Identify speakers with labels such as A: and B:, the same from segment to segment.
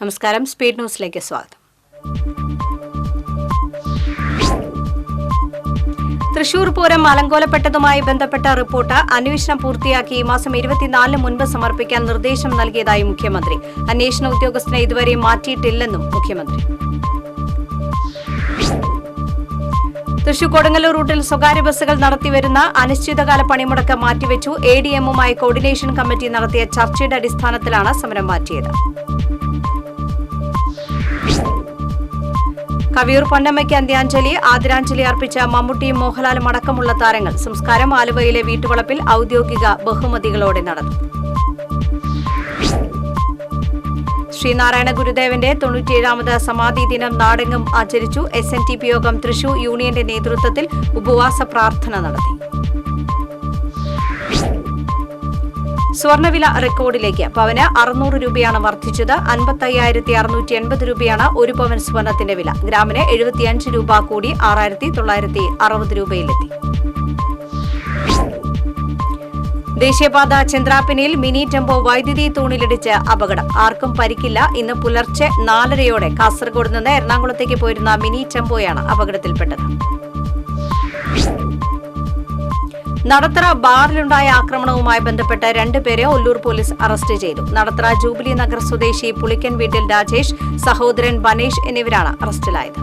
A: നമസ്കാരം. സ്പീഡ് ന്യൂസിലേക്ക് സ്വാഗതം. തൃശൂർ പൂരം അലങ്കോലപ്പെട്ടതുമായി ബന്ധപ്പെട്ട റിപ്പോർട്ട് അന്വേഷണം പൂർത്തിയാക്കി ഈ മാസം 24 മുൻപ് സമർപ്പിക്കാൻ നിർദ്ദേശം നൽകിയതായി മുഖ്യമന്ത്രി. അന്വേഷണ ഉദ്യോഗസ്ഥനെ ഇതുവരെ മാറ്റിയിട്ടില്ലെന്നും മുഖ്യമന്ത്രി. തൃശൂർ കൊടുങ്ങല്ലൂർ റൂട്ടിൽ സ്വകാര്യ ബസ്സുകൾ നടത്തിവരുന്ന അനിശ്ചിതകാല പണിമുടക്ക് മാറ്റിവെച്ചു. ADMുമായി കോർഡിനേഷൻ കമ്മിറ്റി നടത്തിയ ചർച്ചയുടെ അടിസ്ഥാനത്തിലാണ് സമരം മാറ്റിയത്. കവിയൂർ പൊന്നമ്മയ്ക്ക് അന്ത്യാഞ്ജലി, ആദരാഞ്ജലി അർപ്പിച്ച മമ്മൂട്ടിയും മോഹൻലാലും അടക്കമുള്ള താരങ്ങൾ. സംസ്കാരം ആലുവയിലെ വീട്ടുവളപ്പിൽ ഔദ്യോഗിക ബഹുമതികളോടെ നടന്നു. ശ്രീനാരായണ ഗുരുദേവന്റെ 97ാമത് സമാധി ദിനം നാടെങ്ങും ആചരിച്ചു. SNTP യോഗം തൃശൂർ യൂണിയന്റെ നേതൃത്വത്തിൽ ഉപവാസ പ്രാർത്ഥന നടത്തി. സ്വർണ്ണവില റെക്കോർഡിലേക്ക്. പവന് 600 രൂപയാണ് വർദ്ധിച്ചത്. 55,680 രൂപയാണ് ഒരു പവൻ സ്വർണത്തിന്റെ വില. ഗ്രാമിന് 75 രൂപ കൂടി 6,960 രൂപയിലെത്തി. ദേശീയപാത ചന്ദ്രാപ്പിനിയിൽ മിനി ടെമ്പോ വൈദ്യുതി തൂണിലിടിച്ച് അപകടം. ആർക്കും പരിക്കില്ല. ഇന്ന് പുലർച്ചെ 4:30 കാസർഗോഡ് നിന്ന് എറണാകുളത്തേക്ക് പോയിരുന്ന മിനി ടെമ്പോയാണ് അപകടത്തിൽപ്പെട്ടത്. നടത്തറ ബാറിലുണ്ടായ ആക്രമണവുമായി ബന്ധപ്പെട്ട് 2 പേരെ ഒല്ലൂർ പോലീസ് അറസ്റ്റ് ചെയ്തു. നടത്തറ ജൂബിലി നഗർ സ്വദേശി പുളിക്കൻ വീട്ടിൽ രാജേഷ്, സഹോദരൻ ബനേഷ് എന്നിവരാണ് അറസ്റ്റിലായത്.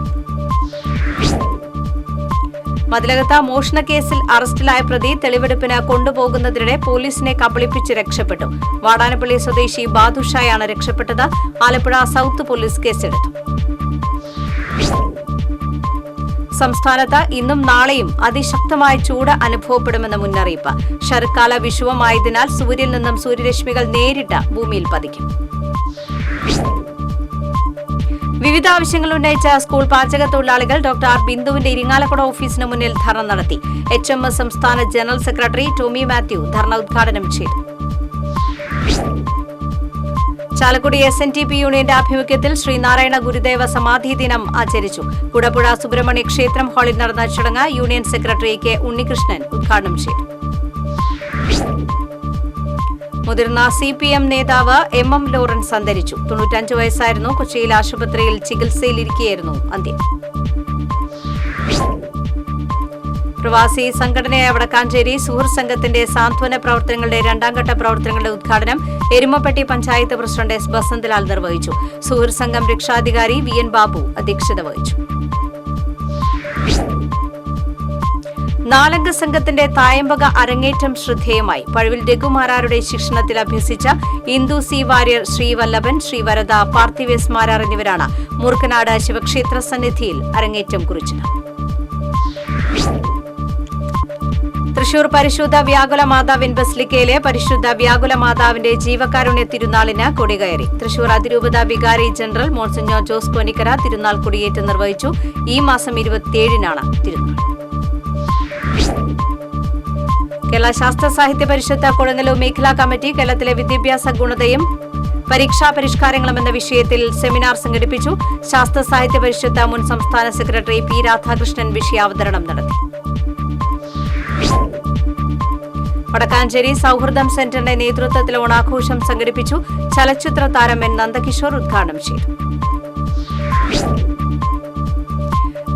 A: മതിലകത്ത് മോഷണക്കേസിൽ അറസ്റ്റിലായ പ്രതി തെളിവെടുപ്പിന് കൊണ്ടുപോകുന്നതിനിടെ പോലീസിനെ കബളിപ്പിച്ച് രക്ഷപ്പെട്ടു. വാടാനപ്പള്ളി സ്വദേശി ബാദുഷായാണ് രക്ഷപ്പെട്ടത്. ആലപ്പുഴ സൌത്ത് പോലീസ് കേസെടുത്തു. സംസ്ഥാനത്ത് ഇന്നും നാളെയും അതിശക്തമായ ചൂട് അനുഭവപ്പെടുമെന്ന മുന്നറിയിപ്പ്. ശരത്കാല വിഷുവമായതിനാൽ സൂര്യനിൽ നിന്നും സൂര്യരശ്മികൾ നേരിട്ട് ഭൂമിയിൽ പതിക്കും. വിവിധ ആവശ്യങ്ങൾ ഉന്നയിച്ച സ്കൂൾ പാചക തൊഴിലാളികൾ ഡോക്ടർ ബിന്ദുവിന്റെ ഇരിങ്ങാലക്കുട ഓഫീസിന് മുന്നിൽ ധർണ നടത്തി. HMS സംസ്ഥാന ജനറൽ സെക്രട്ടറി ടോമി മാത്യു ധർണ ഉദ്ഘാടനം ചെയ്തു. ചാലക്കുടി SNTP യൂണിയന്റെ ആഭിമുഖ്യത്തിൽ ശ്രീനാരായണ ഗുരുദേവ സമാധി ദിനം ആചരിച്ചു. കുടപ്പുഴ സുബ്രഹ്മണ്യ ക്ഷേത്രം ഹാളിൽ നടന്ന ചടങ്ങ് യൂണിയൻ സെക്രട്ടറി K. ഉണ്ണികൃഷ്ണൻ ഉദ്ഘാടനം ചെയ്തു. മുതിർന്ന CPM നേതാവ് MM ലോറൻസ് അന്തരിച്ചു. 95 വയസ്സായിരുന്നു. കൊച്ചിയിൽ ആശുപത്രിയിൽ ചികിത്സയിലിരിക്കെയായിരുന്നു അന്ത്യം. പ്രവാസി സംഘടനയായ വടക്കാഞ്ചേരി സുഹൃത്ത് സംഘത്തിന്റെ സാന്ത്വന പ്രവർത്തനങ്ങളുടെ 2ാം ഘട്ട പ്രവർത്തനങ്ങളുടെ ഉദ്ഘാടനം എരുമപ്പെട്ടി പഞ്ചായത്ത് പ്രസിഡന്റ് S. ബസന്തലാൽ നിർവഹിച്ചു. സുഹൃത്ത് സംഘം രക്ഷാധികാരി VN ബാബു അധ്യക്ഷത വഹിച്ചു. 4 അംഗ സംഘത്തിന്റെ തായമ്പക അരങ്ങേറ്റം ശ്രദ്ധേയമായി. പഴുവിൽ രഘുമാരാരുടെ ശിക്ഷണത്തിൽ അഭ്യസിച്ച ഇന്ദു C. വാര്യർ, ശ്രീവല്ലഭൻ, ശ്രീവരദ, പാർത്ഥിവേസ് മാരാർ എന്നിവരാണ് മൂർക്കനാട് ശിവക്ഷേത്ര സന്നിധിയിൽ അരങ്ങേറ്റം കുറിച്ചത്. തൃശൂർ പരിശുദ്ധ വ്യാകുല മാതാവിൻ ബസിലിക്കയിലെ പരിശുദ്ധ വ്യാകുല മാതാവിന്റെ ജീവകാരുണ്യ തിരുനാളിന് കൊടികയറി. തൃശൂർ അതിരൂപത വികാരി ജനറൽ മോൺസിഞ്ഞോർ ജോസ് കോനിക്കര തിരുനാൾ കൊടിയേറ്റ് നിർവഹിച്ചു. ഈ മാസം 27-നാണ് തിരുനാൾ. കേരള ശാസ്ത്ര സാഹിത്യ പരിഷത്ത് കൊടുങ്ങല്ലൂർ മേഖലാ കമ്മിറ്റി കേരളത്തിലെ വിദ്യാഭ്യാസ ഗുണതയും പരീക്ഷാ പരിഷ്കാരങ്ങളും എന്ന വിഷയത്തിൽ സെമിനാർ സംഘടിപ്പിച്ചു. ശാസ്ത്ര സാഹിത്യ പരിഷത്ത് മുൻ സംസ്ഥാന സെക്രട്ടറി P. രാധാകൃഷ്ണൻ വിഷയാവതരണം നടത്തി. വടക്കാഞ്ചേരി സൌഹൃദം സെന്ററിന്റെ നേതൃത്വത്തിൽ ഓണാഘോഷം സംഘടിപ്പിച്ചു. ചലച്ചിത്ര താരം N. നന്ദകിഷോർ ഉദ്ഘാടനം ചെയ്തു.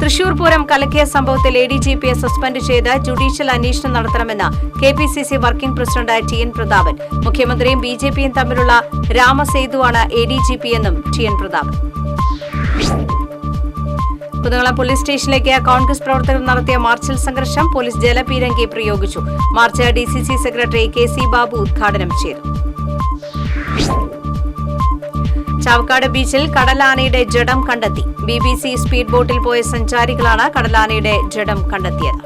A: തൃശൂർ പൂരം കലക്കിയ സംഭവത്തിൽ ADGPയെ സസ്പെൻഡ് ചെയ്ത് ജുഡീഷ്യൽ അന്വേഷണം നടത്തണമെന്ന് KPCC working president TN Prathapan. മുഖ്യമന്ത്രിയും BJPയും തമ്മിലുള്ള രാമസേതുവാണ് ADGP എന്നും TN പ്രതാപൻ. കുന്നംകുളം പോലീസ് സ്റ്റേഷനിലേക്ക് കോൺഗ്രസ് പ്രവർത്തകർ നടത്തിയ മാർച്ചിൽ സംഘർഷം. പോലീസ് ജലപീരങ്കി പ്രയോഗിച്ചു. March DCC secretary KC Babu ഉദ്ഘാടനം ചെയ്തു. ചാവക്കാട് ബീച്ചിൽ കടലാനയുടെ ജഡം കണ്ടെത്തി. BBC സ്പീഡ് ബോട്ടിൽ പോയ സഞ്ചാരികളാണ് കടലാനയുടെ ജഡം കണ്ടെത്തിയത്.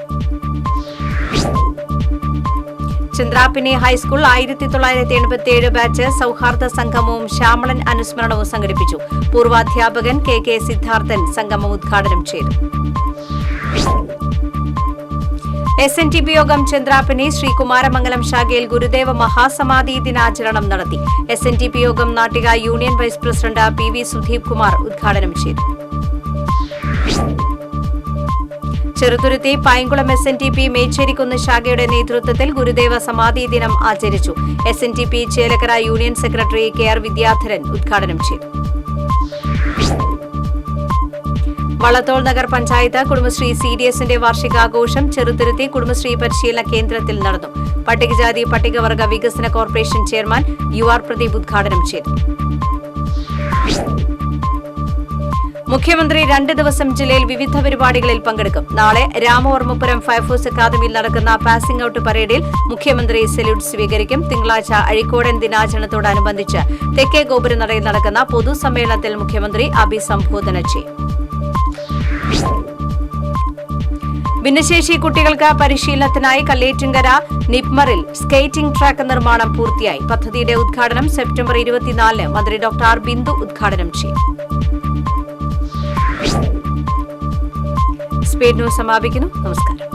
A: ചന്ദ്രാപ്പിനി ഹൈസ്കൂൾ 1987 ബാച്ച് സൌഹാർദ്ദ സംഗമവും ശ്യാമളൻ അനുസ്മരണവും സംഘടിപ്പിച്ചു. പൂർവാധ്യാപകൻ KK സിദ്ധാർത്ഥൻ സംഗമം ഉദ്ഘാടനം ചെയ്തു. SNTP യോഗം ചന്ദ്രാപ്പിനി ശ്രീകുമാരമംഗലം ശാഖയിൽ ഗുരുദേവ മഹാസമാധി ദിനാചരണം നടത്തി. SNTP യോഗം Nattika union vice president PV Sudheep Kumar ഉദ്ഘാടനം ചെയ്തു. ചെറുതുരുത്തി പൈങ്കുളം SNTP മേച്ചേരിക്കുന്ന് ശാഖയുടെ നേതൃത്വത്തിൽ ഗുരുദേവ സമാധി ദിനം ആചരിച്ചു. SNTP Chelakkara union secretary KR Vidyadharan ഉദ്ഘാടനം ചെയ്തു. വള്ളത്തോൾ നഗർ പഞ്ചായത്ത് കുടുംബശ്രീ CDSന്റെ വാർഷികാഘോഷം ചെറുതുരുത്തി കുടുംബശ്രീ പരിശീലന കേന്ദ്രത്തിൽ നടന്നു. പട്ടികജാതി പട്ടികവർഗ വികസന കോർപ്പറേഷൻ ചെയർമാൻ UR പ്രദീപ് ഉദ്ഘാടനം ചെയ്തു. മുഖ്യമന്ത്രി 2 ദിവസം ജില്ലയിൽ വിവിധ പരിപാടികളിൽ പങ്കെടുക്കും. നാളെ രാമവർമ്മപുരം ഫയർഫോഴ്സ് അക്കാദമിയിൽ നടക്കുന്ന പാസിംഗ് ഔട്ട് പരേഡിൽ മുഖ്യമന്ത്രി സല്യൂട്ട് സ്വീകരിക്കും. തിങ്കളാഴ്ച അഴീക്കോടൻ ദിനാചരണത്തോടനുബന്ധിച്ച് തെക്കേ ഗോപുരനടയിൽ നടക്കുന്ന പൊതുസമ്മേളനത്തിൽ മുഖ്യമന്ത്രി അഭിസംബോധന ചെയ്യും. ഭിന്നശേഷി കുട്ടികൾക്ക് പരിശീലനത്തിനായി കല്ലേറ്റുങ്കര നിപ്മറിൽ സ്കേറ്റിംഗ് ട്രാക്ക് നിർമ്മാണം പൂർത്തിയായി. പദ്ധതിയുടെ ഉദ്ഘാടനം സെപ്റ്റംബർ 24 മന്ത്രി ഡോക്ടർ ബിന്ദു ഉദ്ഘാടനം ചെയ്യും. സ്പീഡ് ന്യൂസ് സമാപിക്കുന്നു. നമസ്കാരം.